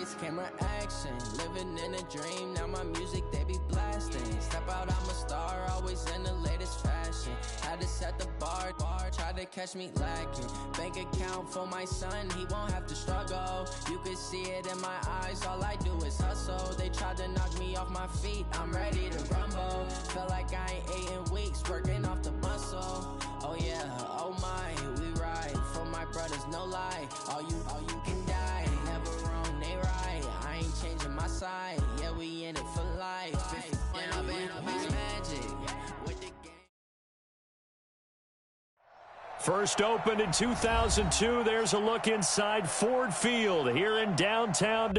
lights, camera action. Living in a dream, now my music they be blasting. Step out, I'm a star, always in the latest fashion. Had to set the bar, try to catch me lacking. Bank account for my son, he won't have to struggle. You can see it in my eyes, all I do is hustle. They tried to knock me off my feet, I'm ready to rumble. Felt like I ain't ate in weeks, working off the muscle. Oh yeah, oh my, we ride for my brothers, no lie. All you can die, never wrong, they right. I ain't changing my side, yeah, we in it for life. I've been magic with the game. First opened in 2002, there's a look inside Ford Field here in downtown.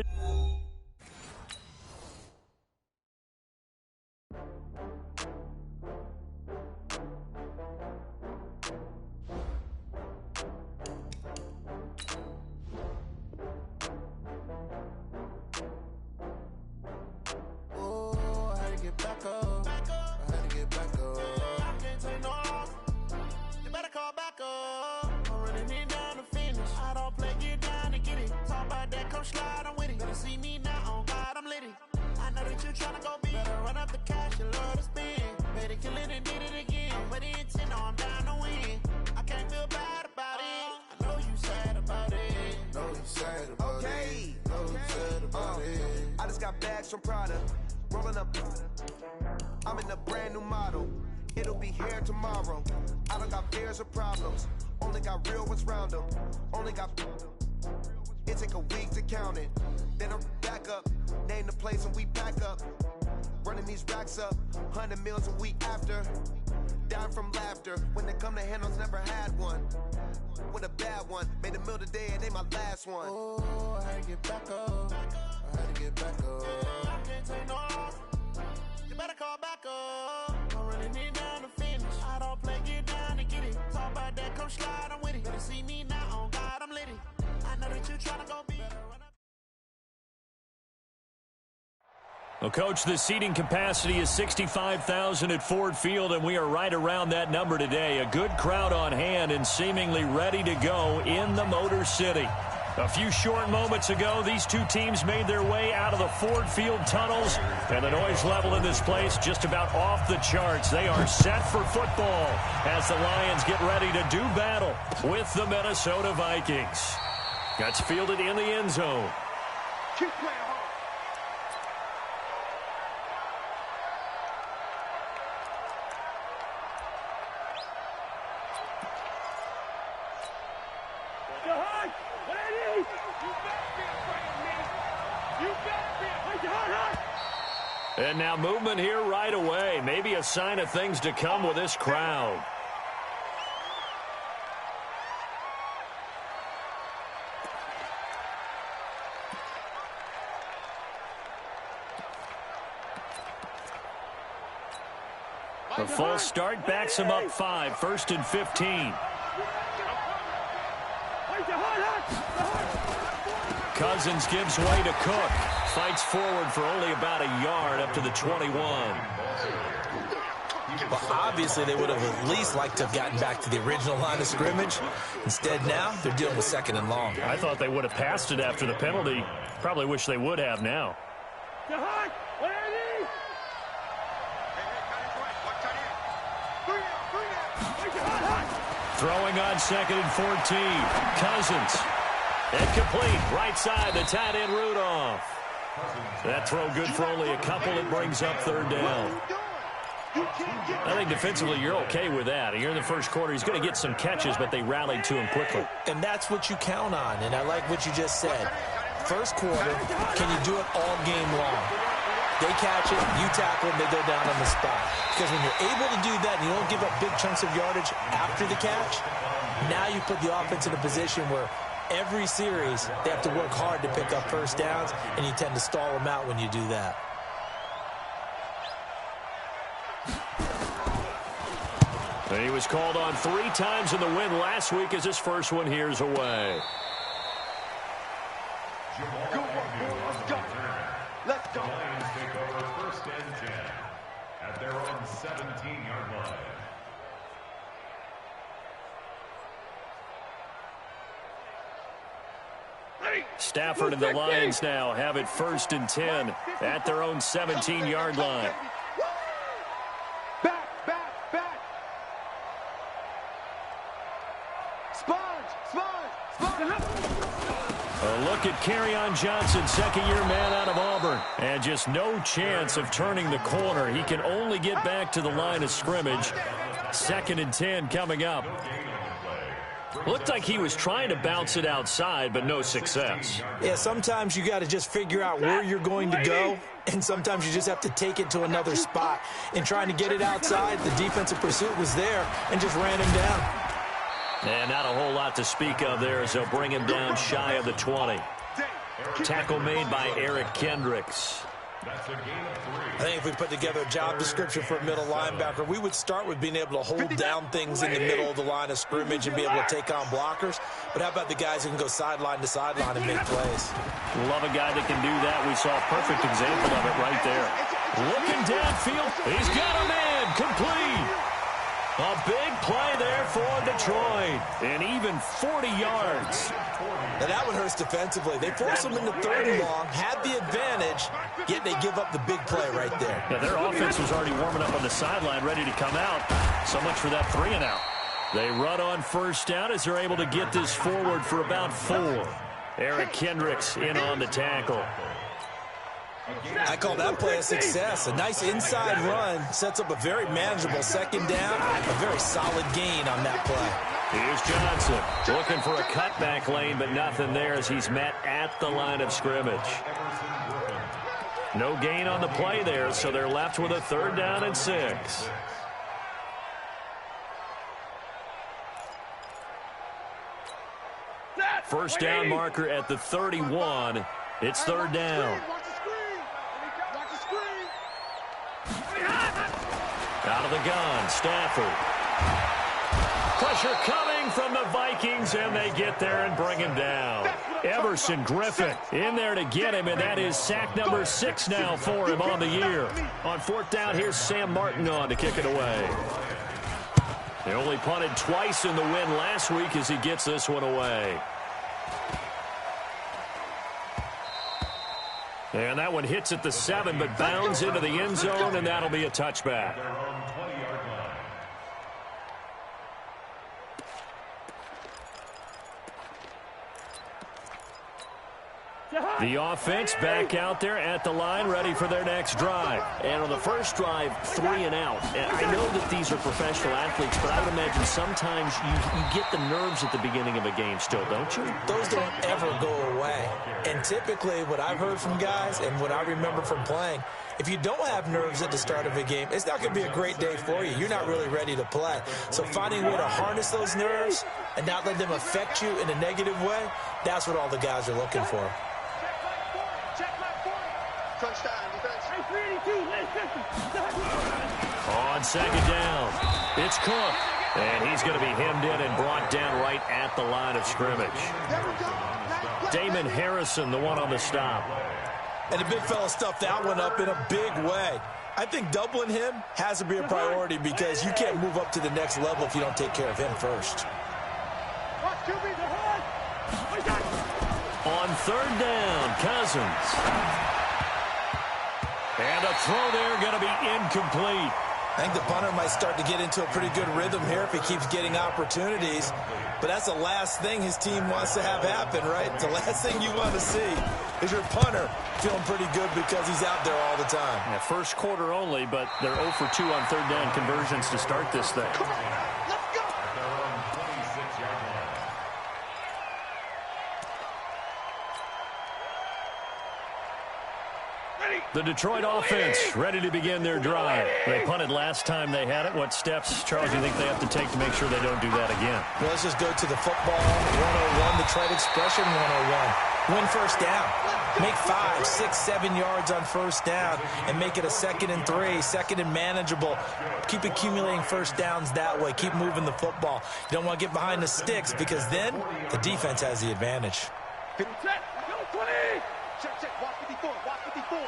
From Prada, rolling up. I'm in a brand new model. It'll be here tomorrow. I don't got fears or problems. Only got real ones round them. Only got. It take a week to count it. Then I'm back up. Name the place and we back up. Running these racks up. 100 meals a week after. Down from laughter. When they come to handles, never had one. With a bad one. Made a meal today and they my last one. Oh, I had to get back up. I had to get back up. I can't take no loss. You better call back up. I'm running it down to finish. I don't play, get down to get it. Talk about that, come slide, I'm with it. Better see me now, on God, I'm litty. I know that you tryna go be. Well, Coach, the seating capacity is 65,000 at Ford Field, and we are right around that number today. A good crowd on hand and seemingly ready to go in the Motor City. A few short moments ago, these two teams made their way out of the Ford Field tunnels, and the noise level in this place just about off the charts. They are set for football as the Lions get ready to do battle with the Minnesota Vikings. That's fielded in the end zone. Keep playing hard. And now movement here right away. Maybe a sign of things to come with this crowd. A false start backs him up 5, 1st and 15. Cousins gives way to Cook. Fights forward for only about a yard up to the 21. Well, obviously they would have at least liked to have gotten back to the original line of scrimmage. Instead now, they're dealing with 2nd and long. I thought they would have passed it after the penalty. Probably wish they would have now. Throwing on 2nd and 14. Cousins. Incomplete. Right side, the tight end Rudolph. That throw good for only a couple. It brings up 3rd down. I think defensively you're okay with that. You're in the first quarter. He's going to get some catches, but they rallied to him quickly. And that's what you count on, and I like what you just said. First quarter, can you do it all game long? They catch it, you tackle them, they go down on the spot. Because when you're able to do that and you don't give up big chunks of yardage after the catch, now you put the offense in a position where every series they have to work hard to pick up first downs, and you tend to stall them out when you do that. And he was called on 3 times in the win last week as his first one here's away. Go, let's go. Let's go. Lions take over 1st and 10 at their own 17-yard line. Stafford and the Lions now have it 1st and 10 at their own 17-yard line. Back. Sponge. A look at Kerryon Johnson, second-year man out of Auburn. And just no chance of turning the corner. He can only get back to the line of scrimmage. 2nd and 10 coming up. Looked like he was trying to bounce it outside, but no success. Yeah, sometimes you got to just figure out where you're going to go, and sometimes you just have to take it to another spot. In trying to get it outside, the defensive pursuit was there and just ran him down. And not a whole lot to speak of there as they'll bring him down shy of the 20. Tackle made by Eric Kendricks. I think if we put together a job description for a middle linebacker, we would start with being able to hold down things in the middle of the line of scrimmage and be able to take on blockers. But how about the guys who can go sideline to sideline and make plays? Love a guy that can do that. We saw a perfect example of it right there. Looking downfield. He's got a man. Complete. A big play there for Detroit. And even 40 yards. Now that one hurts defensively. They force them into 3rd and long, had the advantage, yet they give up the big play right there. Yeah, their offense was already warming up on the sideline, ready to come out. So much for that 3 and out. They run on 1st down as they're able to get this forward for about 4. Eric Kendricks in on the tackle. I call that play a success. A nice inside run sets up a very manageable 2nd down, a very solid gain on that play. Here's Johnson looking for a cutback lane, but nothing there as he's met at the line of scrimmage. No gain on the play there, so they're left with a 3rd down and 6. First down marker at the 31. It's 3rd down. Out of the gun, Stafford. Pressure coming from the Vikings, and they get there and bring him down. Everson Griffin in there to get him, and that is sack number 6 now for him on the year. On 4th down, here's Sam Martin on to kick it away. They only punted twice in the win last week as he gets this one away. And that one hits at the 7, but bounds into the end zone, and that'll be a touchback. The offense back out there at the line, ready for their next drive. And on the first drive, 3 and out. And I know that these are professional athletes, but I would imagine sometimes you get the nerves at the beginning of a game still, don't you? Those don't ever go away. And typically what I've heard from guys and what I remember from playing, if you don't have nerves at the start of a game, it's not going to be a great day for you. You're not really ready to play. So finding a way to harness those nerves and not let them affect you in a negative way, that's what all the guys are looking for. On 2nd down, it's Cook. And he's going to be hemmed in and brought down right at the line of scrimmage. Damon Harrison, the one on the stop. And the big fella stuffed that one up in a big way. I think doubling him has to be a priority because you can't move up to the next level if you don't take care of him first. On 3rd down, Cousins. And a throw there going to be incomplete. I think the punter might start to get into a pretty good rhythm here if he keeps getting opportunities. But that's the last thing his team wants to have happen, right? The last thing you want to see is your punter feeling pretty good because he's out there all the time. Yeah, first quarter only, but they're 0 for 2 on 3rd down conversions to start this thing. The Detroit offense ready to begin their drive. They punted last time they had it. What steps, Charles, do you think they have to take to make sure they don't do that again? Well, let's just go to the football 101, Detroit expression 101. Win first down. Make 5, 6, 7 yards on first down and make it a 2nd and 3, 2nd and manageable. Keep accumulating first downs that way. Keep moving the football. You don't want to get behind the sticks because then the defense has the advantage. Check, watch 54, watch 54.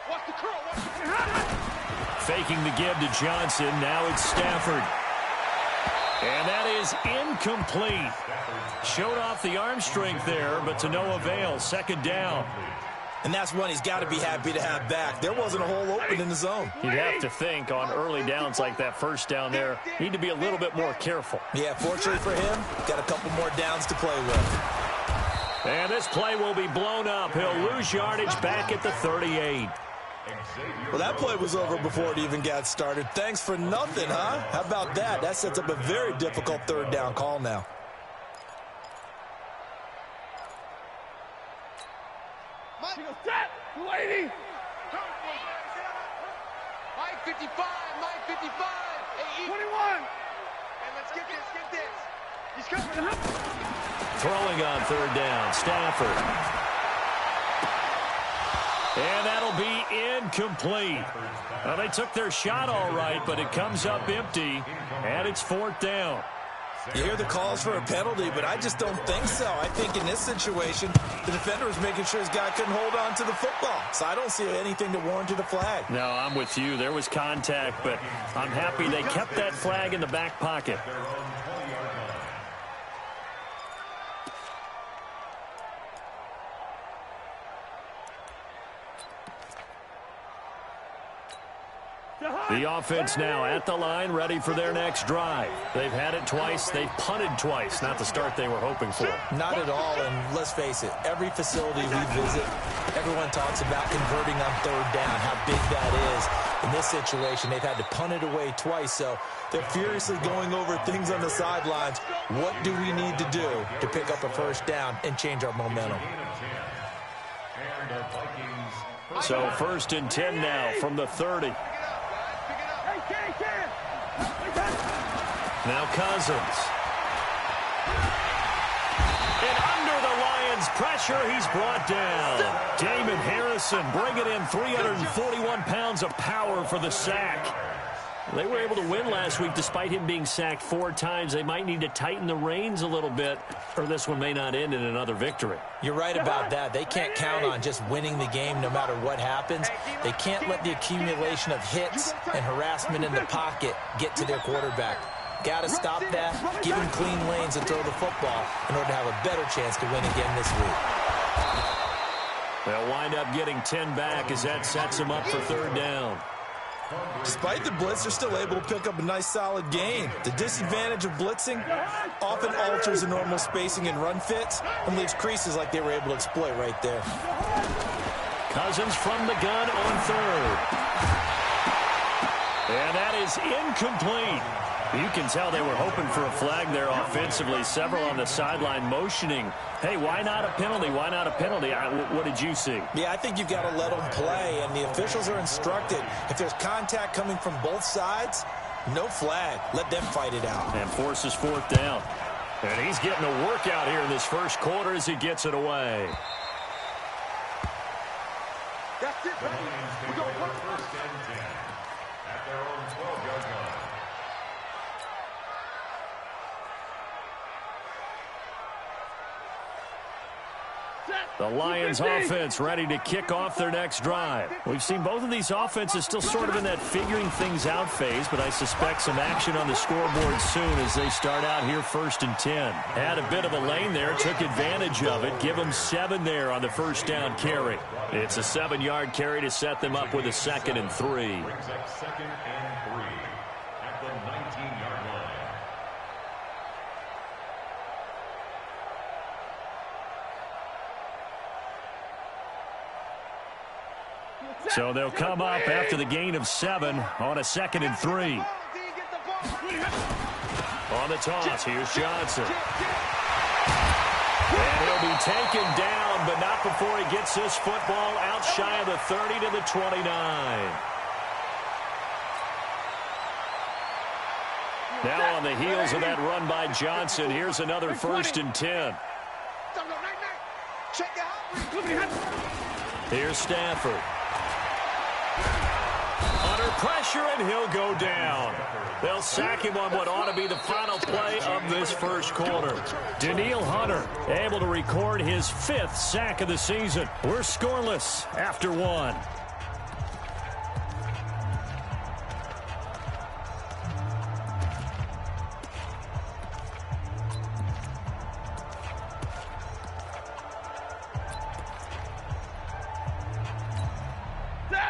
Watch the curl, watch the... Faking the give to Johnson. Now it's Stafford. And that is incomplete. Showed off the arm strength there, but to no avail. Second down. And that's one he's got to be happy to have back. There wasn't a hole open in the zone. You'd have to think on early downs like that first down there, need to be a little bit more careful. Yeah, fortunately for him, got a couple more downs to play with. And this play will be blown up. He'll lose yardage back at the 38. Well, that play was over before it even got started. Thanks for nothing, huh? How about that? That sets up a very difficult third down call now. Lady! Mike 55, Mike 55. Hey, 21! Hey, let's get this. He's coming, Throwing on third down, Stafford. And that'll be incomplete. Well, they took their shot all right, but it comes up empty, and it's fourth down. You hear the calls for a penalty, but I just don't think so. I think in this situation, the defender was making sure his guy couldn't hold on to the football. So I don't see anything to warrant a flag. No, I'm with you. There was contact, but I'm happy they kept that flag in the back pocket. The offense now at the line, ready for their next drive. They've had it twice. They've punted twice. Not the start they were hoping for. Not at all, and let's face it, every facility we visit, everyone talks about converting on third down, how big that is. In this situation, they've had to punt it away twice, so they're furiously going over things on the sidelines. What do we need to do to pick up a first down and change our momentum? So first and 10 now from the 30. Now Cousins. And under the Lions' pressure, he's brought down. Damon Harrison bringing in 341 pounds of power for the sack. They were able to win last week despite him being sacked 4 times. They might need to tighten the reins a little bit, or this one may not end in another victory. You're right about that. They can't count on just winning the game no matter what happens. They can't let the accumulation of hits and harassment in the pocket get to their quarterback. Got to stop that, give him clean lanes and throw the football in order to have a better chance to win again this week. They'll wind up getting 10 back as that sets them up for third down. Despite the blitz, they're still able to pick up a nice, solid gain. The disadvantage of blitzing often alters the normal spacing and run fits and leaves creases like they were able to exploit right there. Cousins from the gun on third. And that is incomplete. You can tell they were hoping for a flag there offensively. Several on the sideline motioning, hey, why not a penalty? Why not a penalty? What did you see? Yeah, I think you've got to let them play, and the officials are instructed. If there's contact coming from both sides, no flag. Let them fight it out. And forces fourth down. And he's getting a workout here in this first quarter as he gets it away. That's it, baby. We're going to First and 10 at their own 12-yard line. The Lions offense ready to kick off their next drive. We've seen both of these offenses still sort of in that figuring things out phase, but I suspect some action on the scoreboard soon as they start out here first and 10. Had a bit of a lane there, took advantage of it. Give them 7 there on the first down carry. It's a 7-yard carry to set them up with a 2nd and 3. Brings up 2nd and 3 at the 19-yard line. So they'll come up after the gain of 7 on a 2nd and 3. On the toss, here's Johnson. And he'll be taken down, but not before he gets this football out shy of the 30 to the 29. Now on the heels of that run by Johnson, here's another first and 10. Here's Stafford. Under pressure, and he'll go down. They'll sack him on what ought to be the final play of this first quarter. Danielle Hunter able to record his 5th sack of the season. We're scoreless after 1.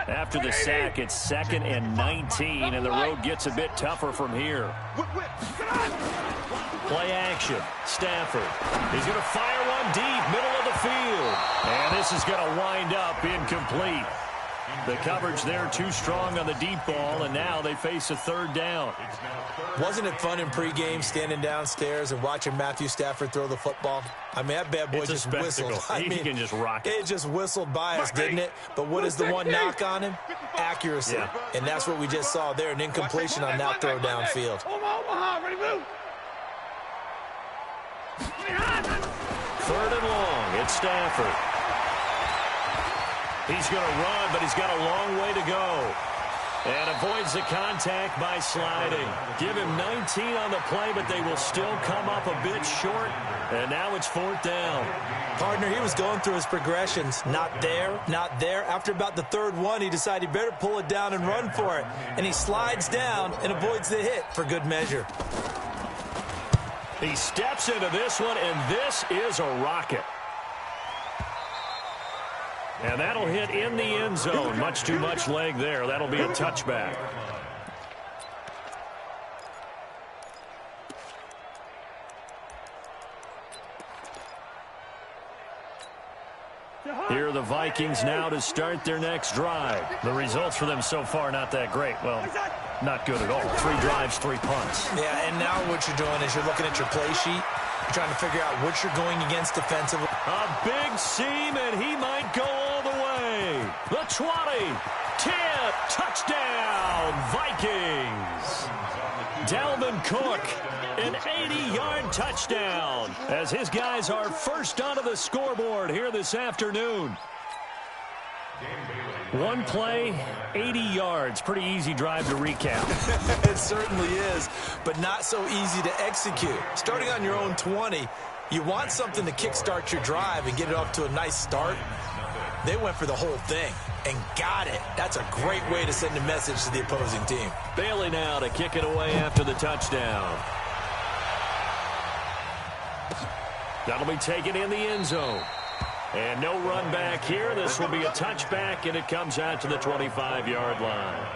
After the sack, it's 2nd and 19, and the road gets a bit tougher from here. Play action. Stafford. He's going to fire one deep, middle of the field. And this is going to wind up incomplete. The coverage there too strong on the deep ball, and now they face a 3rd down. Wasn't it fun in pregame standing downstairs and watching Matthew Stafford throw the football? I mean, that bad boy just whistled. He can just rock it. It just whistled by us, didn't it? But what is the one knock on him? Accuracy. Yeah. And that's what we just saw there, an incompletion on that throw downfield. 3rd and long. It's Stafford. He's going to run, but he's got a long way to go. And avoids the contact by sliding. Give him 19 on the play, but they will still come up a bit short. And now it's 4th down. Partner, he was going through his progressions. Not there, not there. After about the 3rd one, he decided he better pull it down and run for it. And he slides down and avoids the hit for good measure. He steps into this one, and this is a rocket. And that'll hit in the end zone. Much too much leg there. That'll be a touchback. Here are the Vikings now to start their next drive. The results for them so far not that great. Well, not good at all. 3 drives, 3 punts. Yeah, and now what you're doing is you're looking at your play sheet. You're trying to figure out what you're going against defensively. A big seam, and he might go all the way. The 20, 10, touchdown, Vikings. Dalvin Cook, an 80-yard touchdown, as his guys are first onto the scoreboard here this afternoon. One play, 80 yards. Pretty easy drive to recap. It certainly is, but not so easy to execute. Starting on your own 20, you want something to kickstart your drive and get it off to a nice start. They went for the whole thing and got it. That's a great way to send a message to the opposing team. Bailey now to kick it away after the touchdown. That'll be taken in the end zone. And no run back here. This will be a touchback, and it comes out to the 25-yard line.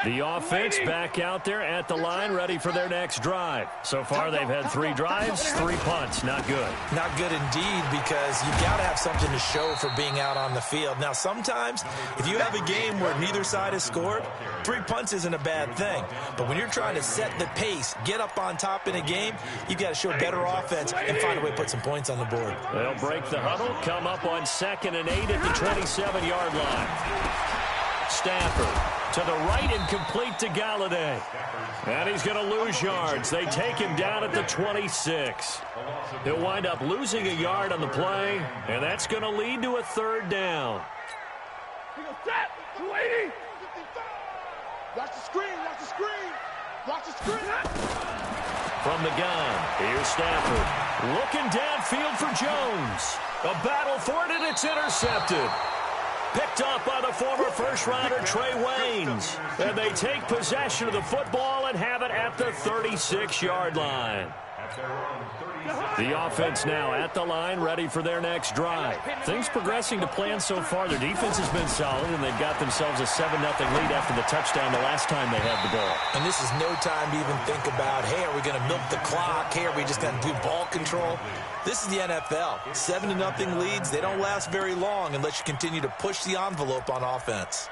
The offense back out there at the line, ready for their next drive. So far, they've had 3 drives, 3 punts. Not good. Not good indeed, because you've got to have something to show for being out on the field. Now, sometimes, if you have a game where neither side has scored, 3 punts isn't a bad thing. But when you're trying to set the pace, get up on top in a game, you've got to show better offense and find a way to put some points on the board. They'll break the huddle, come up on 2nd and 8 at the 27-yard line. Stafford to the right and complete to Galladay. And he's going to lose yards. They take him down at the 26. He'll wind up losing a yard on the play, and that's going to lead to a 3rd down. Watch the screen, watch the screen, watch the screen. From the gun, here's Stafford. Looking downfield for Jones. A battle for it, and it's intercepted. Picked up by the former first-rounder Trey Waynes. And they take possession of the football and have it at the 36-yard line. The offense now at the line, ready for their next drive. Things progressing to plan so far. Their defense has been solid, and they've got themselves a 7-0 lead after the touchdown the last time they had the ball. And this is no time to even think about, hey, are we going to milk the clock? Hey, are we just going to do ball control? This is the NFL. 7-0 leads, they don't last very long unless you continue to push the envelope on offense.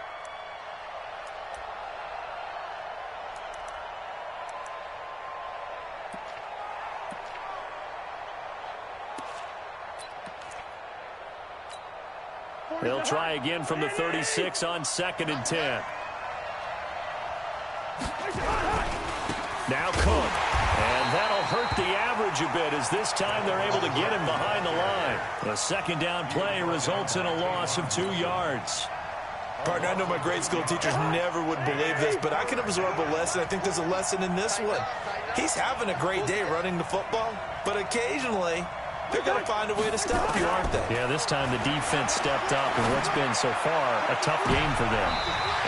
They'll try again from the 36 on 2nd and 10. Now Cook. And that'll hurt the average a bit, as this time they're able to get him behind the line. The 2nd down play results in a loss of 2 yards. Partner, I know my grade school teachers never would believe this, but I can absorb a lesson. I think there's a lesson in this one. He's having a great day running the football, but occasionally they're going to find a way to stop you, aren't they? Yeah, this time the defense stepped up in what's been so far a tough game for them.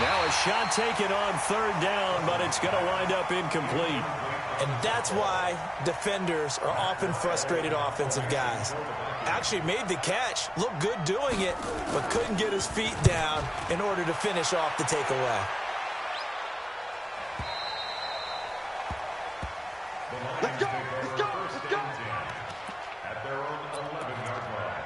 Now a shot taken on third down, but it's going to wind up incomplete. And that's why defenders are often frustrated offensive guys. Actually made the catch, looked good doing it, but couldn't get his feet down in order to finish off the takeaway. Let's go! Let's go! Let's go! At their own 11-yard line.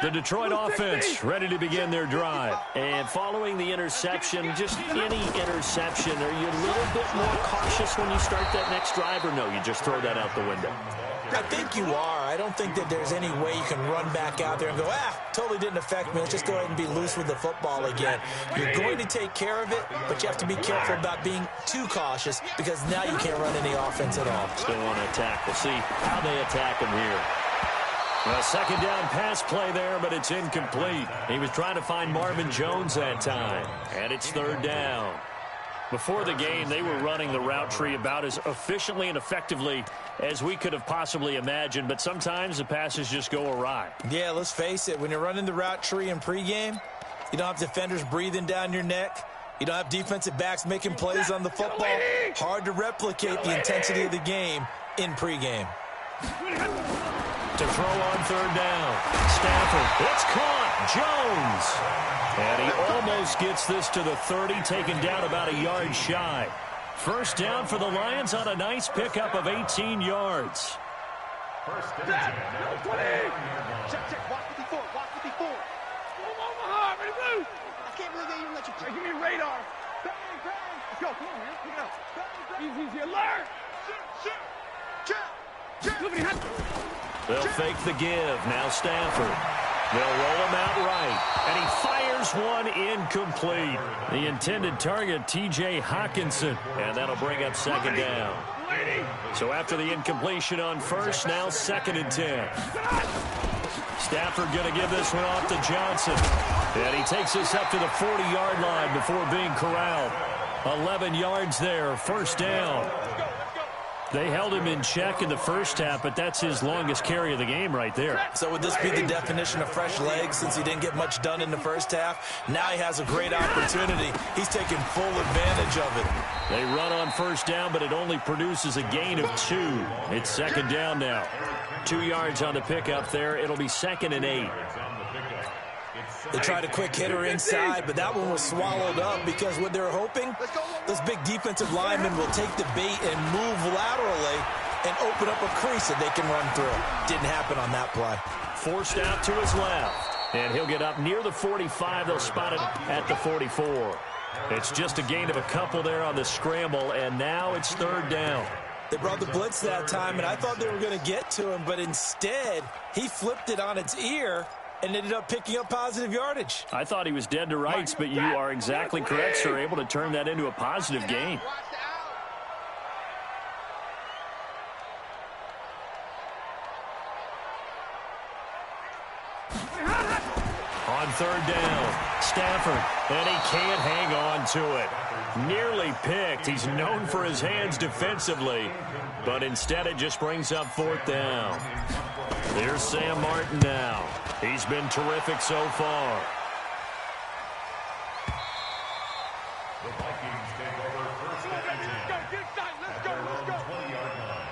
The Detroit offense ready to begin their drive. And following the interception, just any interception, are you a little bit more cautious when you start that next drive, or no, you just throw that out the window? I think you are. I don't think that there's any way you can run back out there and go, totally didn't affect me. Let's just go ahead and be loose with the football again. You're going to take care of it, but you have to be careful about being too cautious because now you can't run any offense at all. Still want to attack. We'll see how they attack him here. A second down pass play there, but it's incomplete. He was trying to find Marvin Jones that time, and it's third down. Before the game, they were running the route tree about as efficiently and effectively as we could have possibly imagined, but sometimes the passes just go awry. Yeah, let's face it. When you're running the route tree in pregame, you don't have defenders breathing down your neck. You don't have defensive backs making plays on the football. Hard to replicate the intensity of the game in pregame. To throw on third down. Stafford, it's caught. Jones. And he almost gets this to the 30, taken down about a yard shy. First down for the Lions on a nice pickup of 18 yards. First down. Check. Watch 54. Watch 54. Omaha, ready, move. I can't believe they even let you check. Give me a radar. Bang. Let's go. Come on, man. Pick it up. Bang. Easy. Alert. Check. They'll fake the give. Now Stafford. They'll roll him out right. And he fires one incomplete. The intended target, T.J. Hawkinson. And that'll bring up second down. So after the incompletion on first, now 2nd and 10. Stafford going to give this one off to Johnson. And he takes this up to the 40-yard line before being corralled. 11 yards there, first down. They held him in check in the first half, but that's his longest carry of the game right there. So would this be the definition of fresh legs since he didn't get much done in the first half? Now he has a great opportunity. He's taking full advantage of it. They run on first down, but it only produces a gain of 2. It's second down now. 2 yards on the pickup there. It'll be 2nd and 8. They tried a quick hitter inside, but that one was swallowed up because what they're hoping, those big defensive linemen will take the bait and move laterally and open up a crease that they can run through. Didn't happen on that play. Forced out to his left, and he'll get up near the 45. They'll spot it at the 44. It's just a gain of a couple there on the scramble, and now it's third down. They brought the blitz that time, and I thought they were going to get to him, but instead he flipped it on its ear and ended up picking up positive yardage. I thought he was dead to rights, but you are exactly correct, sir. Able to turn that into a positive gain. On third down, Stafford, and he can't hang on to it. Nearly picked. He's known for his hands defensively, but instead it just brings up fourth down. Here's Sam Martin now. He's been terrific so far. The Vikings take over first and 10. At their own 20-yard line.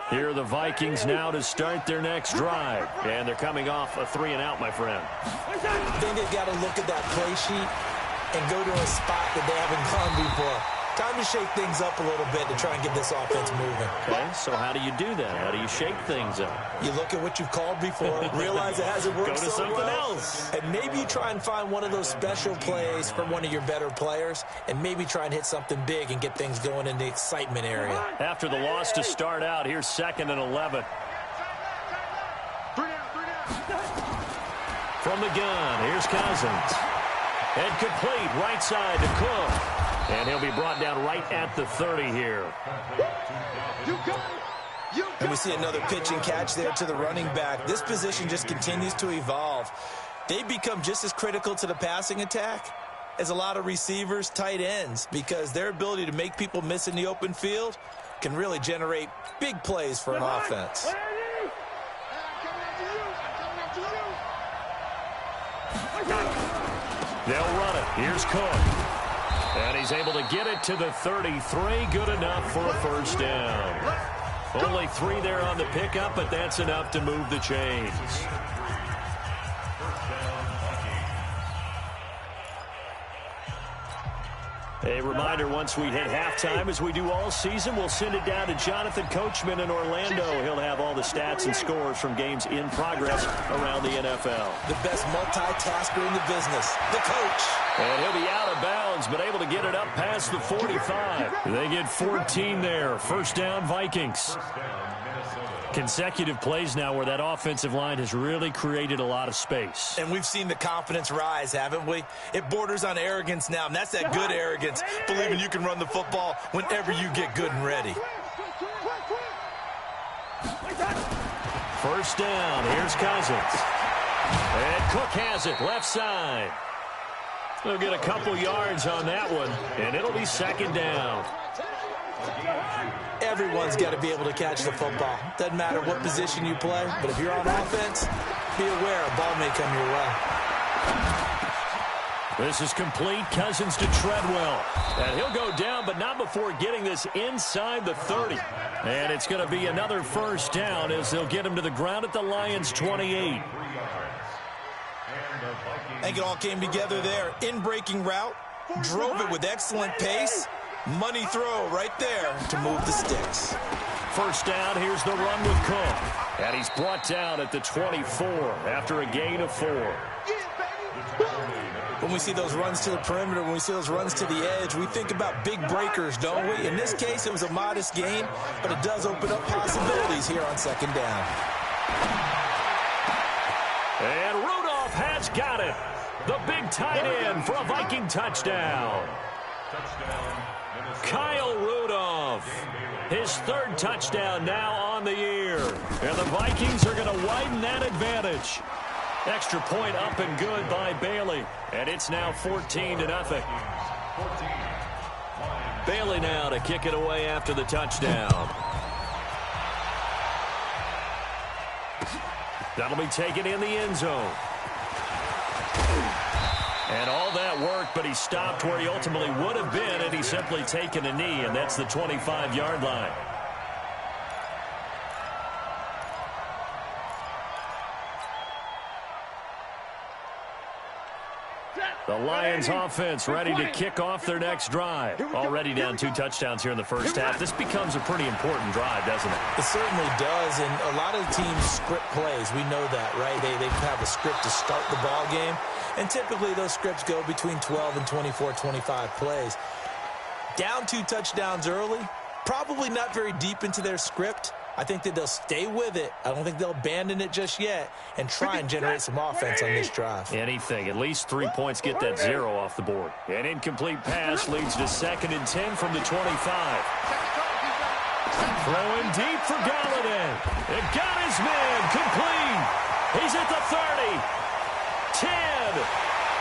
Here are the Vikings now to start their next drive. And they're coming off a 3-and-out, my friend. I think they've got to look at that play sheet and go to a spot that they haven't gone before. Time to shake things up a little bit to try and get this offense moving. Okay, so how do you do that? How do you shake things up? You look at what you've called before, realize it hasn't worked Go to so something well, else. and maybe you try and find one of those special plays for one of your better players, and maybe try and hit something big and get things going in the excitement area. After the loss to start out, here's 2nd and 11. From the gun, here's Cousins. And complete, right side to Cook. And he'll be brought down right at the 30 here. And we see another pitch and catch there to the running back. This position just continues to evolve. They become just as critical to the passing attack is a lot of receivers, tight ends, because their ability to make people miss in the open field can really generate big plays for an offense. They'll run it. Here's Cook. And he's able to get it to the 33. Good enough for a first down. Only 3 there on the pickup, but that's enough to move the chains. A reminder, once we hit halftime, as we do all season, we'll send it down to Jonathan Coachman in Orlando. He'll have all the stats and scores from games in progress around the NFL. The best multitasker in the business, the coach. And he'll be out of bounds, but able to get it up past the 45. They get 14 there. First down, Vikings. Consecutive plays now where that offensive line has really created a lot of space. And we've seen the confidence rise, haven't we? It borders on arrogance now, and that's that good arrogance, believing you can run the football whenever you get good and ready. First down, here's Cousins. And Cook has it, left side. They'll get a couple yards on that one, and it'll be second down. Everyone's got to be able to catch the football. Doesn't matter what position you play, but if you're on offense, be aware a ball may come your way. This is complete. Cousins to Treadwell. And he'll go down, but not before getting this inside the 30. And it's going to be another first down as they'll get him to the ground at the Lions' 28. I think it all came together there. In-breaking route, drove it with excellent pace. Money throw right there to move the sticks. First down, here's the run with Cook. And he's brought down at the 24 after a gain of 4. When we see those runs to the perimeter, when we see those runs to the edge, we think about big breakers, don't we? In this case, it was a modest gain, but it does open up possibilities here on second down. And Rudolph has got it. The big tight end for a Viking touchdown. Kyle Rudolph, his 3rd touchdown now on the year. And the Vikings are going to widen that advantage. Extra point up and good by Bailey. And it's now 14-0. Bailey now to kick it away after the touchdown. That'll be taken in the end zone. And all that work, but he stopped where he ultimately would have been, and he's simply taken a knee, and that's the 25-yard line. The Lions offense ready to kick off their next drive. Already down 2 touchdowns here in the first half. This becomes a pretty important drive, doesn't it? It certainly does, and a lot of teams script plays. We know that, right? They have a script to start the ball game, and typically those scripts go between 12 and 24, 25 plays. Down 2 touchdowns early, probably not very deep into their script. I think that they'll stay with it. I don't think they'll abandon it just yet and try and generate some offense on this drive. Anything. At least 3 points get that 0 off the board. An incomplete pass leads to 2nd and 10 from the 25. Throwing deep for Galladay. It got his man complete. He's at the 30. 10.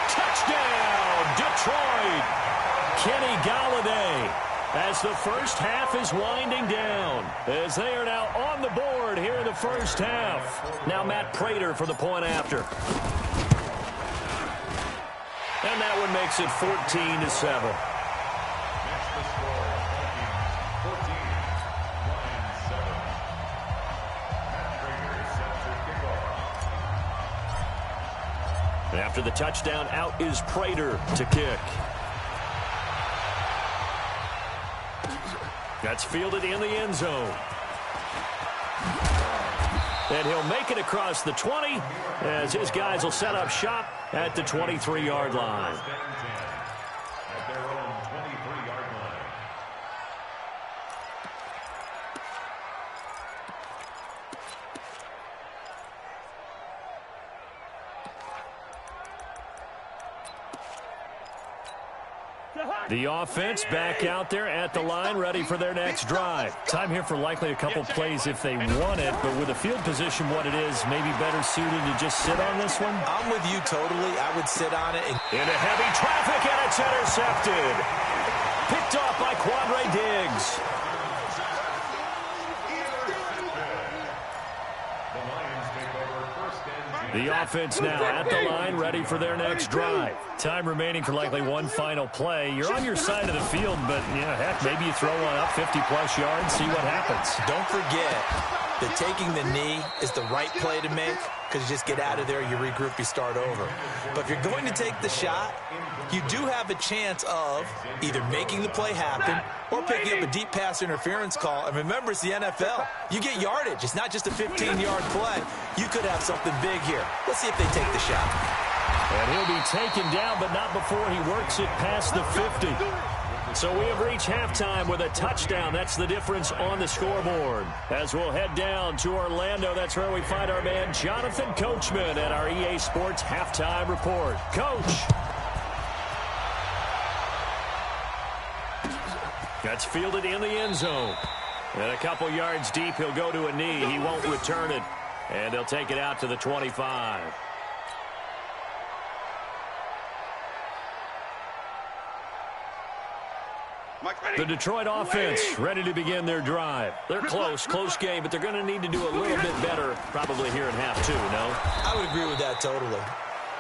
Touchdown, Detroit. Kenny Galladay. As the first half is winding down, as they are now on the board here in the first half. Now Matt Prater for the point after. And that one makes it 14-7. After the touchdown, out is Prater to kick. That's fielded in the end zone. And he'll make it across the 20 as his guys will set up shop at the 23-yard line. At their own 23-yard line. The offense back out there at the line, ready for their next drive. Time here for likely a couple plays if they want it, but with the field position what it is, maybe better suited to just sit on this one? I'm with you totally. I would sit on it. Into heavy traffic, and it's intercepted. Picked off by Quandre Diggs. The offense now at the line, ready for their next drive. Time remaining for likely one final play. You're on your side of the field, but, yeah, heck, maybe you throw one up 50-plus yards, see what happens. Don't forget that taking the knee is the right play to make because you just get out of there, you regroup, you start over. But if you're going to take the shot, you do have a chance of either making the play happen or picking up a deep pass interference call. And remember, it's the NFL. You get yardage. It's not just a 15-yard play. You could have something big here. Let's see if they take the shot. And he'll be taken down, but not before he works it past the 50. So we have reached halftime with a touchdown. That's the difference on the scoreboard. As we'll head down to Orlando, that's where we find our man Jonathan Coachman at our EA Sports Halftime Report. Coach. That's fielded in the end zone. And a couple yards deep, he'll go to a knee. He won't return it. And they'll take it out to the 25. The Detroit offense ready to begin their drive. They're close game, but they're going to need to do a little bit better probably here in half two, no? I would agree with that totally.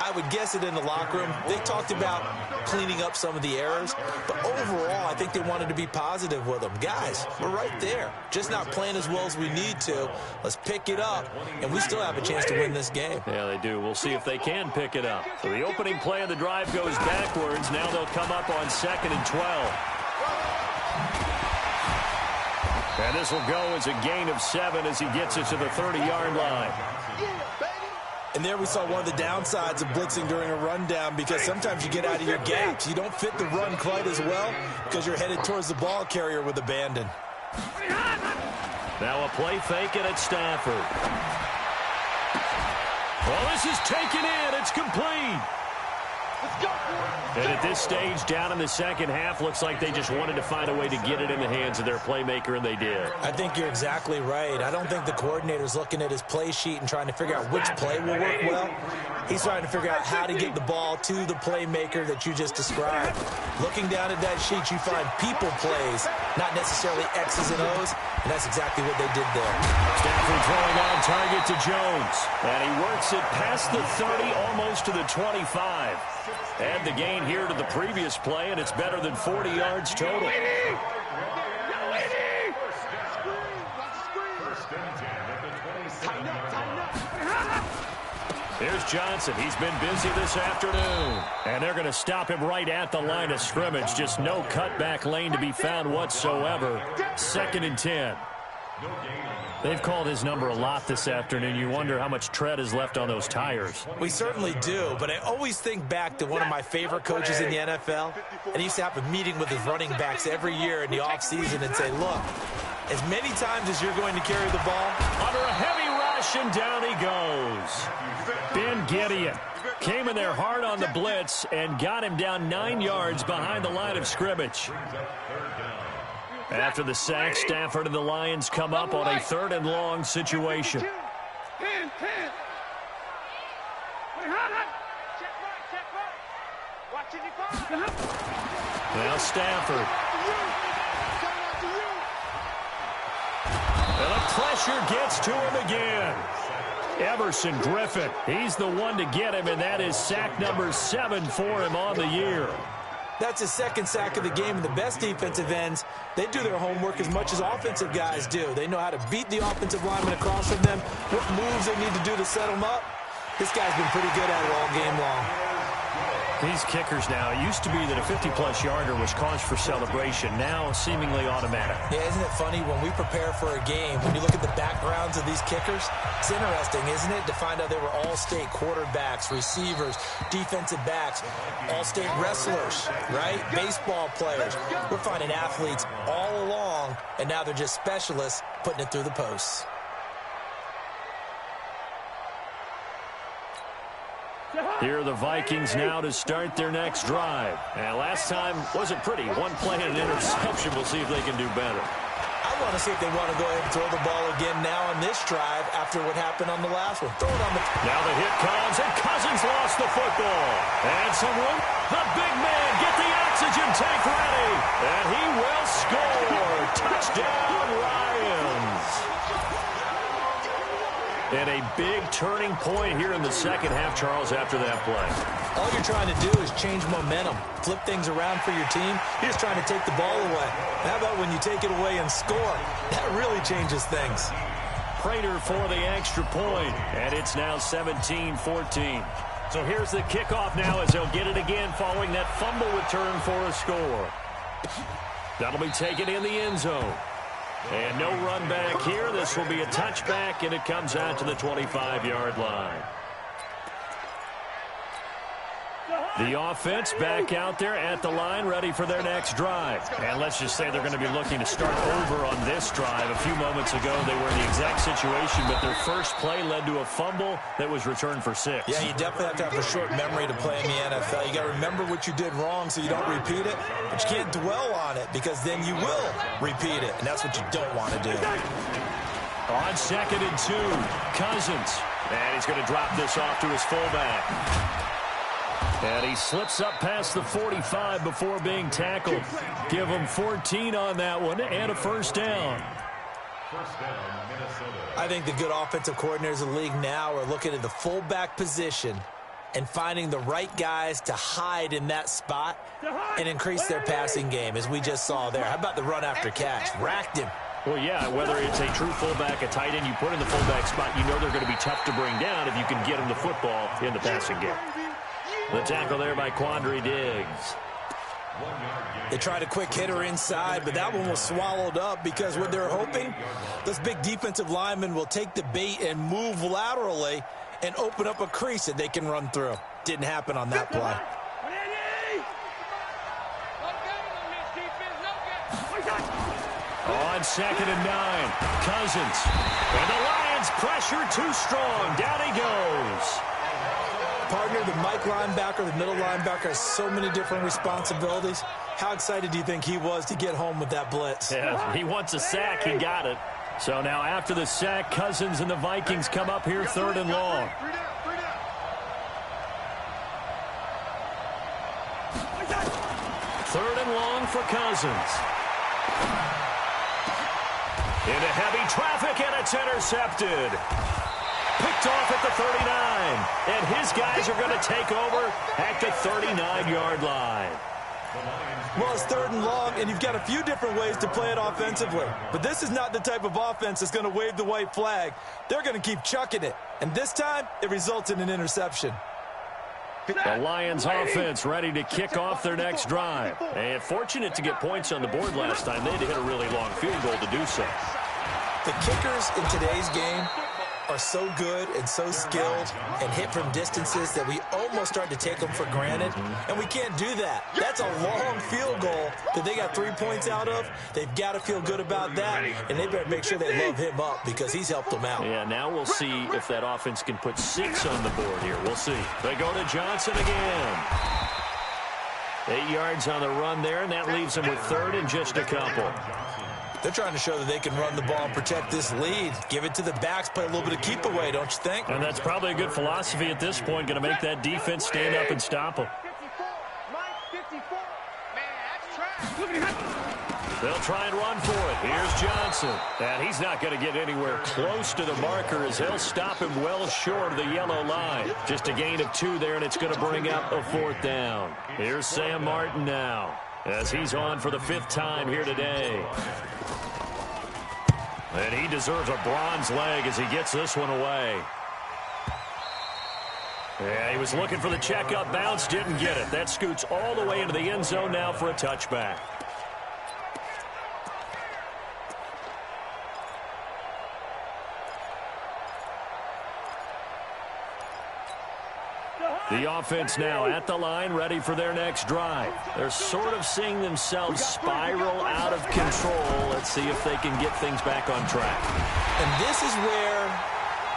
I would guess it in the locker room. They talked about cleaning up some of the errors, but overall, I think they wanted to be positive with them. Guys, we're right there. Just not playing as well as we need to. Let's pick it up, and we still have a chance to win this game. Yeah, they do. We'll see if they can pick it up. So the opening play of the drive goes backwards. Now they'll come up on 2nd and 12. And this will go as a gain of 7 as he gets it to the 30-yard line. And there we saw one of the downsides of blitzing during a rundown because sometimes you get out of your gaps. You don't fit the run quite as well because you're headed towards the ball carrier with abandon. Now a play fake and it's Stafford. Well, this is taken in. It's complete. And at this stage, down in the second half, looks like they just wanted to find a way to get it in the hands of their playmaker, and they did. I think you're exactly right. I don't think the coordinator's looking at his play sheet and trying to figure out which play will work well. He's trying to figure out how to get the ball to the playmaker that you just described. Looking down at that sheet, you find people plays, not necessarily X's and O's, and that's exactly what they did there. Stafford throwing on target to Jones, and he works it past the 30, almost to the 25. Add the gain here to the previous play, and it's better than 40 yards total. Here's Johnson. He's been busy this afternoon. And they're going to stop him right at the line of scrimmage. Just no cutback lane to be found whatsoever. 2nd and 10. They've called his number a lot this afternoon. You wonder how much tread is left on those tires. We certainly do, but I always think back to one of my favorite coaches in the NFL, and he used to have a meeting with his running backs every year in the offseason and say, look, as many times as you're going to carry the ball, under a heavy rush, and down he goes. Ben Gideon came in there hard on the blitz and got him down 9 yards behind the line of scrimmage. After the sack, Stafford and the Lions come up on a 3rd and long situation. Now Stafford. And the pressure gets to him again. Everson Griffin, he's the one to get him, and that is sack number 7 for him on the year. That's his 2nd sack of the game, and the best defensive ends, they do their homework as much as offensive guys do. They know how to beat the offensive lineman across from them, what moves they need to do to set them up. This guy's been pretty good at it all game long. These kickers now, it used to be that a 50-plus yarder was cause for celebration. Now, seemingly automatic. Yeah, isn't it funny? When we prepare for a game, when you look at the backgrounds of these kickers, it's interesting, isn't it, to find out they were all-state quarterbacks, receivers, defensive backs, all-state wrestlers, right? Baseball players. We're finding athletes all along, and now they're just specialists putting it through the posts. Here are the Vikings now to start their next drive. And last time wasn't pretty. One play and an interception. We'll see if they can do better. I want to see if they want to go ahead and throw the ball again now on this drive after what happened on the last one. Throw it on the... Now the hit comes, and Cousins lost the football. And some room. The big man, get the oxygen tank ready. And he will score. Touchdown, Lions. And a big turning point here in the second half, Charles, after that play. All you're trying to do is change momentum, flip things around for your team. You're just trying to take the ball away. How about when you take it away and score? That really changes things. Prater for the extra point, and it's now 17-14. So here's the kickoff now as they'll get it again following that fumble return for a score. That'll be taken in the end zone. And no run back here. This will be a touchback, and it comes out to the 25-yard line. The offense back out there at the line, ready for their next drive. And let's just say they're going to be looking to start over on this drive. A few moments ago, they were in the exact situation, but their first play led to a fumble that was returned for 6. Yeah, you definitely have to have a short memory to play in the NFL. You got to remember what you did wrong so you don't repeat it, but you can't dwell on it because then you will repeat it, and that's what you don't want to do. On 2nd and 2, Cousins. And he's going to drop this off to his fullback. And he slips up past the 45 before being tackled. Give him 14 on that one and a first down. I think the good offensive coordinators in the league now are looking at the fullback position and finding the right guys to hide in that spot and increase their passing game, as we just saw there. How about the run after catch? Racked him. Well, yeah, whether it's a true fullback, a tight end, you put in the fullback spot, you know they're going to be tough to bring down if you can get them the football in the passing game. The tackle there by Quandre Diggs. They tried a quick hitter inside, but that one was swallowed up because what they're hoping, this big defensive lineman will take the bait and move laterally and open up a crease that they can run through. Didn't happen on that play. On 2nd and 9, Cousins. And the Lions pressure too strong. Down he goes. Partner, the Mike linebacker, the middle linebacker, has so many different responsibilities. How excited do you think he was to get home with that blitz? Yeah, he wants a sack. He got it. So now after the sack, Cousins and the Vikings come up here 3rd and long. Third and long for Cousins. Into heavy traffic, and it's intercepted. Picked off at the 39. And his guys are going to take over at the 39-yard line. Well, it's 3rd and long, and you've got a few different ways to play it offensively. But this is not the type of offense that's going to wave the white flag. They're going to keep chucking it. And this time, it results in an interception. The Lions offense ready to kick off their next drive. And fortunate to get points on the board last time. They had to hit a really long field goal to do so. The kickers in today's game are so good and so skilled and hit from distances that we almost start to take them for granted, and we can't do that. That's a long field goal that they got 3 points out of. They've got to feel good about that, and they better make sure they love him up because he's helped them out. Yeah, now we'll see if that offense can put 6 on the board here. We'll see. They go to Johnson again. 8 yards on the run there, and that leaves them with 3rd and just a couple. They're trying to show that they can run the ball and protect this lead. Give it to the backs, play a little bit of keep away, don't you think? And that's probably a good philosophy at this point, going to make that defense stand up and stop them. They'll try and run for it. Here's Johnson. And he's not going to get anywhere close to the marker as they'll stop him well short of the yellow line. Just a gain of 2 there, and it's going to bring up a 4th down. Here's Sam Martin now, as he's on for the 5th time here today. And he deserves a bronze leg as he gets this one away. Yeah, he was looking for the checkup bounce, didn't get it. That scoots all the way into the end zone now for a touchback. The offense now at the line, ready for their next drive. They're sort of seeing themselves spiral out of control. Let's see if they can get things back on track. And this is where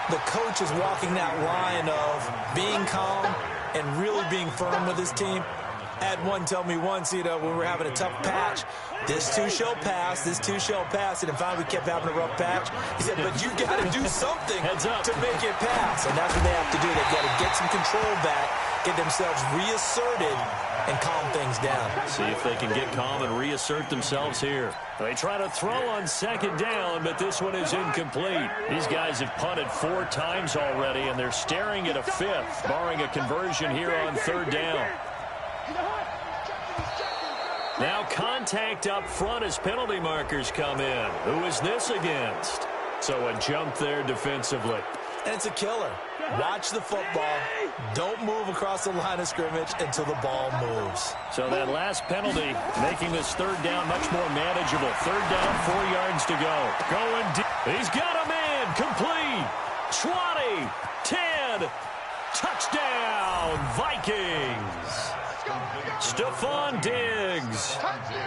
the coach is walking that line of being calm and really being firm with his team. I had one tell me once, when we were having a tough patch, this too shall pass, this too shall pass, and then finally we kept having a rough patch. He said, but you got to do something to make it pass, and that's what they have to do. They've got to get some control back, get themselves reasserted, and calm things down. See if they can get calm and reassert themselves here. They try to throw on second down, but this one is incomplete. These guys have punted 4 times already, and they're staring at a 5th, barring a conversion here on third down. Now contact up front as penalty markers come in. Who is this against? So a jump there defensively. And it's a killer. Watch the football. Don't move across the line of scrimmage until the ball moves. So that last penalty making this third down much more manageable. Third down, 4 yards to go. Going deep. He's got a man. Complete. 20, 10. Touchdown, Vikings. Stephon Diggs,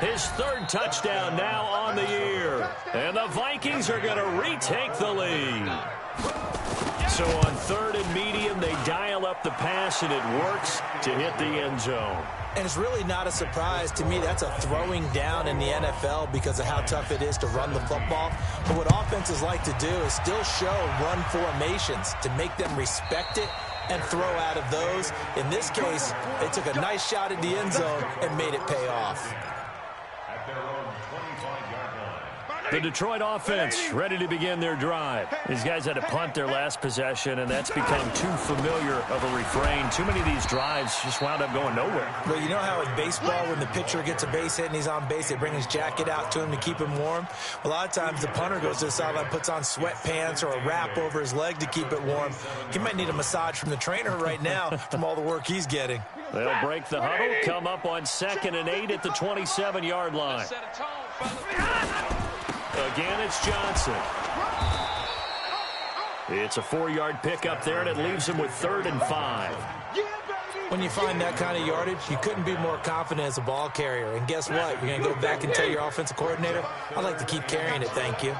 his 3rd touchdown now on the year. And the Vikings are going to retake the lead. So on 3rd and medium, they dial up the pass, and it works to hit the end zone. And it's really not a surprise to me. That's a throwing down in the NFL because of how tough it is to run the football. But what offenses like to do is still show run formations to make them respect it and throw out of those. In this case, they took a nice shot at the end zone and made it pay off. The Detroit offense ready to begin their drive. These guys had to punt their last possession, and that's become too familiar of a refrain. Too many of these drives just wound up going nowhere. Well, you know how in baseball, when the pitcher gets a base hit and he's on base, they bring his jacket out to him to keep him warm? A lot of times the punter goes to the sideline, puts on sweatpants or a wrap over his leg to keep it warm. He might need a massage from the trainer right now from all the work he's getting. They'll break the huddle, come up on 2nd and 8 at the 27-yard line. Again, it's Johnson. It's a 4-yard pickup there, and it leaves him with 3rd and 5. When you find that kind of yardage, you couldn't be more confident as a ball carrier. And guess what? You're going to go back and tell your offensive coordinator, I'd like to keep carrying it, thank you.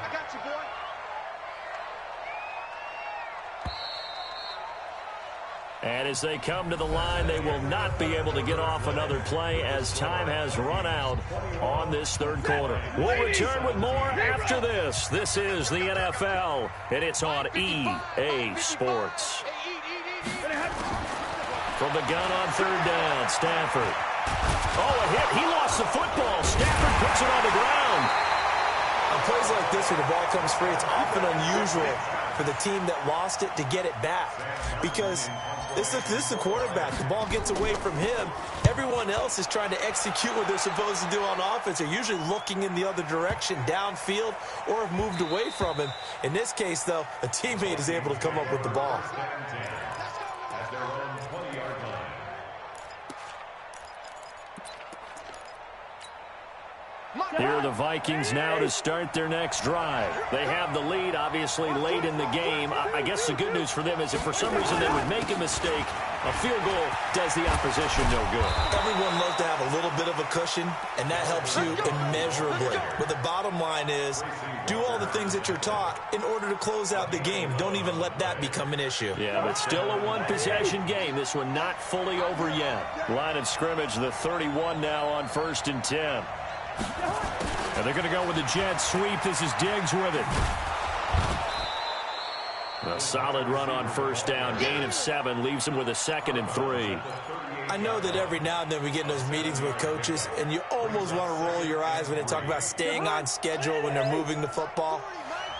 And as they come to the line, they will not be able to get off another play as time has run out on this 3rd quarter. We'll return with more after this. This is the NFL, and it's on EA Sports. From the gun on 3rd down, Stafford. Oh, a hit. He lost the football. Stafford puts it on the ground. On plays like this where the ball comes free, it's often unusual for the team that lost it to get it back because this is the quarterback. The ball gets away from him. Everyone else is trying to execute what they're supposed to do on offense. They're usually looking in the other direction, downfield, or have moved away from him. In this case, though, a teammate is able to come up with the ball. Here are the Vikings now to start their next drive. They have the lead, obviously, late in the game. I guess the good news for them is if for some reason they would make a mistake, a field goal does the opposition no good. Everyone loves to have a little bit of a cushion, and that helps you immeasurably. But the bottom line is, do all the things that you're taught in order to close out the game. Don't even let that become an issue. Yeah, but still a one-possession game. This one not fully over yet. Line of scrimmage, the 31 now on 1st and 10. And they're going to go with the jet sweep. This is Diggs with it. A solid run on 1st down. Gain of 7 leaves him with a 2nd and 3. I know that every now and then we get in those meetings with coaches, and you almost want to roll your eyes when they talk about staying on schedule when they're moving the football.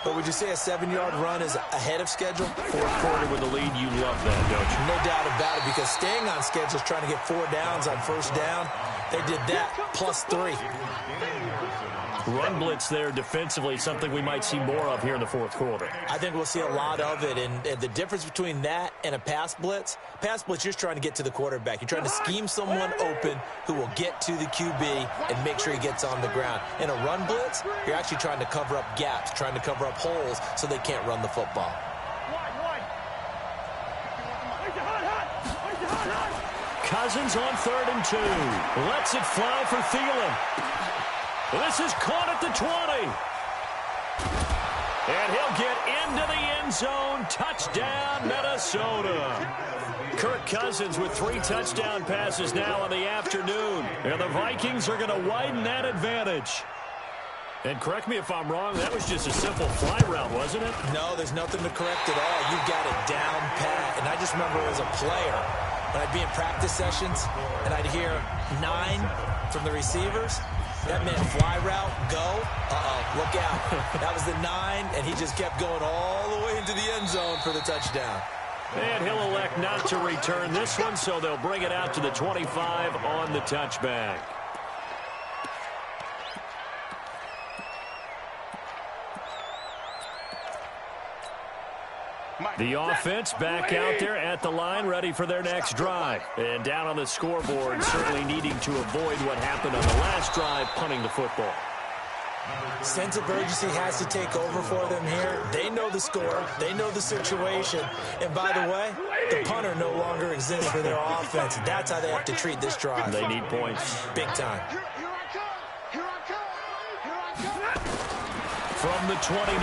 But would you say a 7-yard run is ahead of schedule? 4th quarter with the lead, you love that, don't you? No doubt about it, because staying on schedule is trying to get 4 downs on 1st down. They did that plus 3. Run blitz there defensively, something we might see more of here in the 4th quarter. I think we'll see a lot of it, and the difference between that and a pass blitz, you're just trying to get to the quarterback. You're trying to scheme someone open who will get to the QB and make sure he gets on the ground. In a run blitz, you're actually trying to cover up gaps, trying to cover up holes so they can't run the football. Cousins on 3rd and 2. Lets it fly for Thielen. This is caught at the 20. And he'll get into the end zone. Touchdown, Minnesota. Kirk Cousins with 3 touchdown passes now in the afternoon. And the Vikings are going to widen that advantage. And correct me if I'm wrong, that was just a simple fly route, wasn't it? No, there's nothing to correct at all. You've got it down pat. And I just remember as a player, when I'd be in practice sessions, and I'd hear 9 from the receivers, that meant fly route, go. Look out. That was the 9, and he just kept going all the way into the end zone for the touchdown. And he'll elect not to return this one, so they'll bring it out to the 25 on the touchback. The offense back out there at the line, ready for their next drive. And down on the scoreboard, certainly needing to avoid what happened on the last drive, punting the football. Sense of urgency has to take over for them here. They know the score. They know the situation. And by the way, the punter no longer exists for their offense. That's how they have to treat this drive. They need points. Big time. From the 29,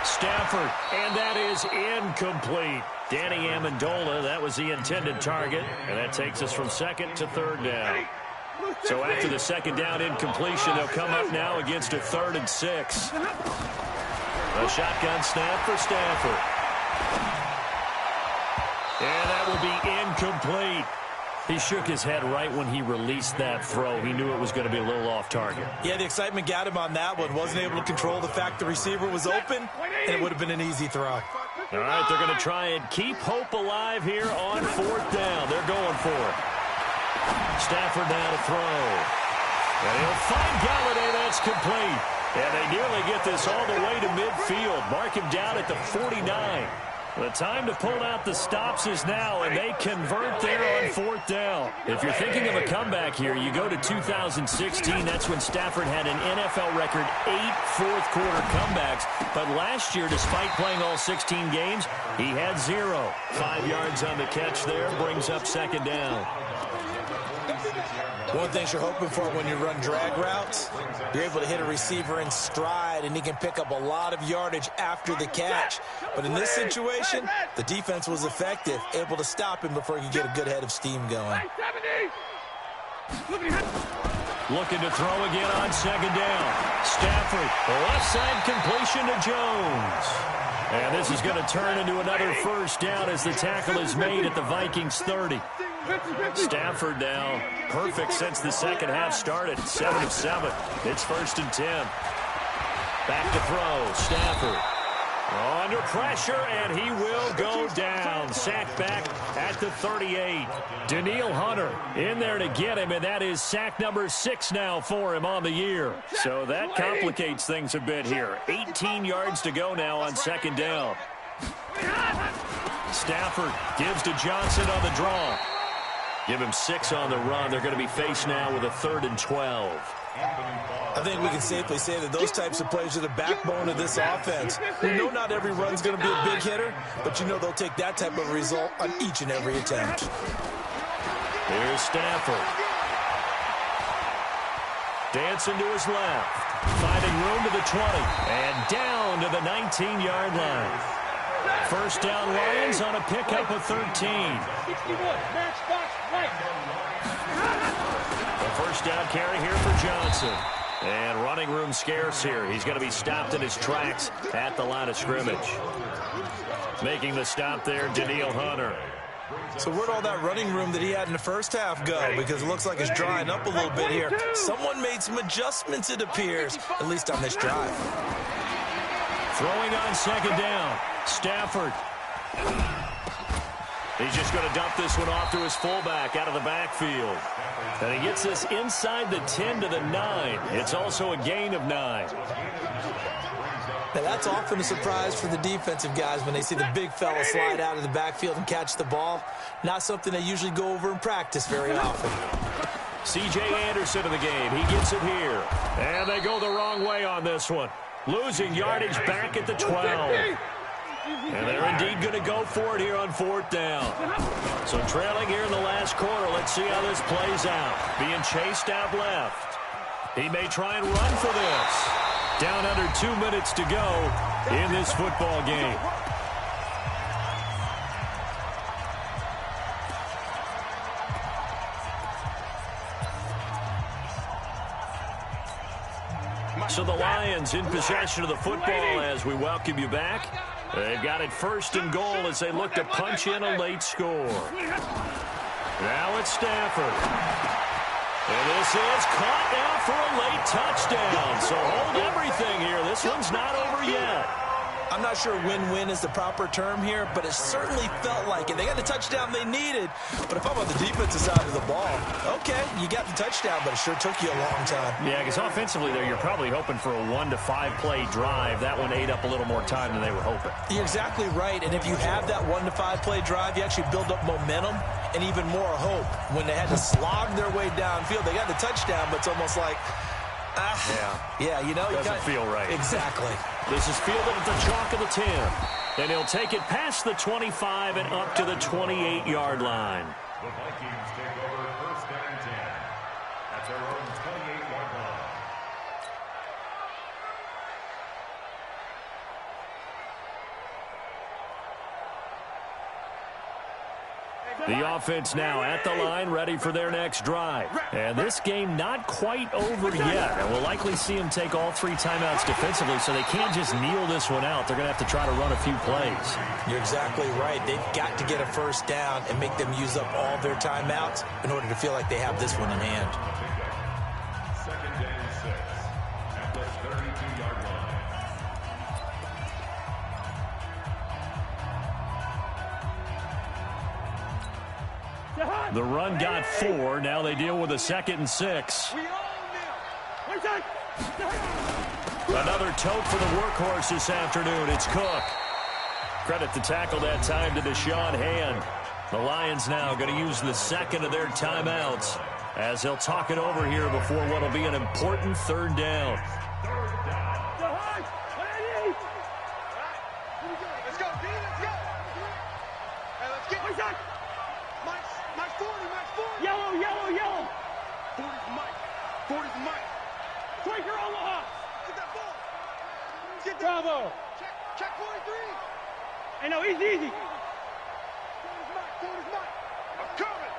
Stafford, and that is incomplete. Danny Amendola, that was the intended target, and that takes us from 2nd to 3rd down. So after the 2nd down incompletion, they'll come up now against a 3rd and 6. A shotgun snap for Stafford. And that will be incomplete. He shook his head right when he released that throw. He knew it was going to be a little off target. Yeah, the excitement got him on that one. Wasn't able to control the fact the receiver was open, and it would have been an easy throw. All right, they're going to try and keep hope alive here on 4th down. They're going for it. Stafford now to throw. And he'll find Galladay. That's complete. And they nearly get this all the way to midfield. Mark him down at the 49. The time to pull out the stops is now, and they convert there on 4th down. If you're thinking of a comeback here, you go to 2016. That's when Stafford had an NFL record 8 fourth-quarter comebacks. But last year, despite playing all 16 games, he had 0. 5 yards on the catch there, brings up 2nd down. One thing you're hoping for when you run drag routes, you're able to hit a receiver in stride, and he can pick up a lot of yardage after the catch. But in this situation, the defense was effective, able to stop him before he could get a good head of steam going. Looking to throw again on 2nd down. Stafford, left side completion to Jones. And this is going to turn into another 1st down as the tackle is made at the Vikings 30. Stafford now perfect since the 2nd half started. 7 of 7. It's 1st and 10. Back to throw. Stafford under pressure, and he will go down. Sacked back at the 38. Danielle Hunter in there to get him, and that is sack number 6 now for him on the year. So that complicates things a bit here. 18 yards to go now on 2nd down. Stafford gives to Johnson on the draw. Give him 6 on the run. They're going to be faced now with a 3rd and 12. I think we can safely say that those types of plays are the backbone of this offense. We know not every run's going to be a big hitter, but you know they'll take that type of result on each and every attempt. Here's Stafford. Dancing to his left. Finding room to the 20. And down to the 19-yard line. 1st down Lions on a pickup of 13. 61, match box right. A 1st down carry here for Johnson. And running room scarce here. He's going to be stopped in his tracks at the line of scrimmage. Making the stop there, Danielle Hunter. So where'd all that running room that he had in the 1st half go? Because it looks like it's drying up a little bit here. Someone made some adjustments, it appears, at least on this drive. Throwing on 2nd down. Stafford. He's just going to dump this one off to his fullback out of the backfield. And he gets this inside the 10 to the 9. It's also a gain of 9. Now that's often a surprise for the defensive guys when they see the big fella slide out of the backfield and catch the ball. Not something they usually go over in practice very often. C.J. Anderson in the game. He gets it here. And they go the wrong way on this one. Losing yardage back at the 12. And they're indeed going to go for it here on 4th down. So trailing here in the last quarter. Let's see how this plays out. Being chased out left. He may try and run for this. Down under 2 minutes to go in this football game. So the Lions in possession of the football as we welcome you back. They've got it 1st and goal as they look to punch in a late score. Now it's Stafford. And this is caught now for a late touchdown. So hold everything here. This one's not over yet. I'm not sure win-win is the proper term here, but it certainly felt like it. They got the touchdown they needed, but if I'm on the defensive side of the ball, okay, you got the touchdown, but it sure took you a long time. Yeah, because offensively there, you're probably hoping for a 1 to 5 play drive. That one ate up a little more time than they were hoping. You're exactly right, and if you have that 1 to 5 play drive, you actually build up momentum and even more hope. When they had to slog their way downfield, they got the touchdown, but it's almost like, yeah, you know. Doesn't feel right. Exactly. This is fielded at the chalk of the 10. And he'll take it past the 25 and up to the 28-yard line. The Vikings take over 1st and 10 at their own 28-yard line. The offense now at the line, ready for their next drive. And this game not quite over yet. And we'll likely see them take all 3 timeouts defensively, so they can't just kneel this one out. They're going to have to try to run a few plays. You're exactly right. They've got to get a 1st down and make them use up all their timeouts in order to feel like they have this one in hand. 2nd and 6 at the 32-yard line. The run got 4. Now they deal with a 2nd and 6. Another tote for the workhorse this afternoon. It's Cook. Credit the tackle that time to Deshaun Hand. The Lions now going to use the 2nd of their timeouts as they'll talk it over here before what will be an important 3rd down. Let's go, D, let's go. Hey, let's get Mike's 40, Mike's 40. Yellow. 40's Mike. Striker Omaha. Get that ball. Get that. Bravo. Check 43. Hey, no, easy. 40's Mike. I'm coming.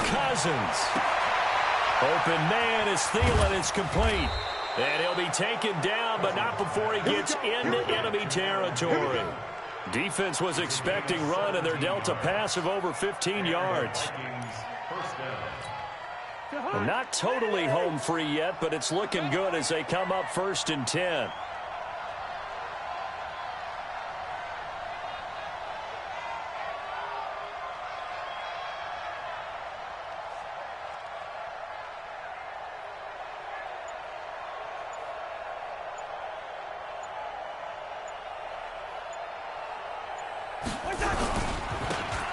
Cousins. Open man is Thielen. It's complete. And he'll be taken down, but not before he gets into enemy territory. Defense was expecting run, and they're dealt a pass of over 15 yards. Well, not totally home free yet, but it's looking good as they come up 1st and 10.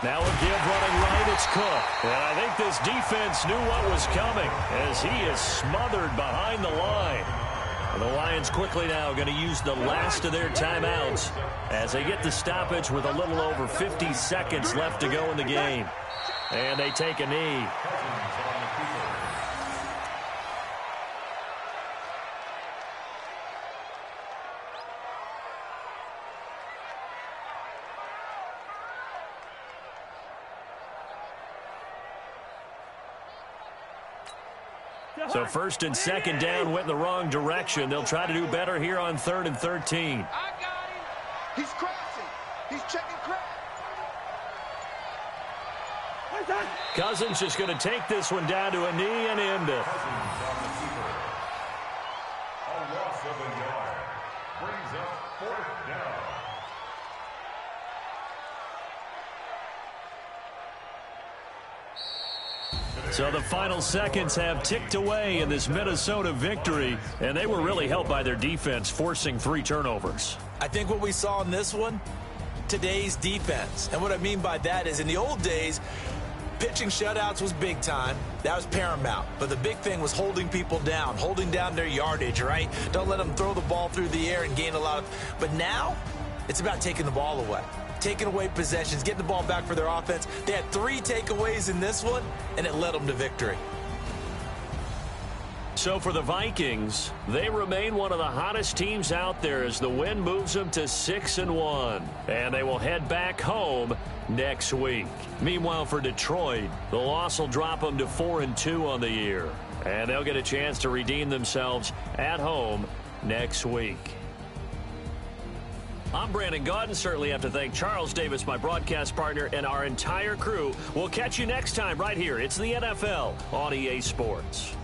Now a give running right, it's Cook. And I think this defense knew what was coming as he is smothered behind the line. And the Lions quickly now going to use the last of their timeouts as they get the stoppage with a little over 50 seconds left to go in the game. And they take a knee. So 1st and 2nd down went in the wrong direction. They'll try to do better here on 3rd and 13. I got him. He's crossing. He's checking crack. Cousins just going to take this one down to a knee and end it. A loss of a yard brings up 4th down. So the final seconds have ticked away in this Minnesota victory, and they were really helped by their defense forcing 3 turnovers. I think what we saw in this one, today's defense. And what I mean by that is in the old days, pitching shutouts was big time. That was paramount. But the big thing was holding people down, holding down their yardage, right? Don't let them throw the ball through the air and gain a lot of... But now, it's about taking the ball away. Taking away possessions, getting the ball back for their offense. They had 3 takeaways in this one, and it led them to victory. So for the Vikings, they remain one of the hottest teams out there as the win moves them to 6-1. And they will head back home next week. Meanwhile, for Detroit, the loss will drop them to 4-2 on the year. And they'll get a chance to redeem themselves at home next week. I'm Brandon Gaudin. Certainly have to thank Charles Davis, my broadcast partner, and our entire crew. We'll catch you next time right here. It's the NFL on EA Sports.